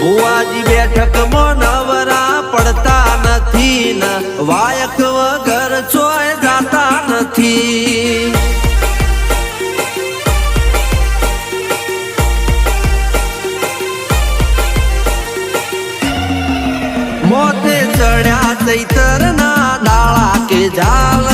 ભુવાજી બેઠકમાં નવરા પડતા નથી ને વાયક વગર ચોય જાતા નથી. મોતે ચડ્યા ચૈતર ના ડાળા કે ઝાલ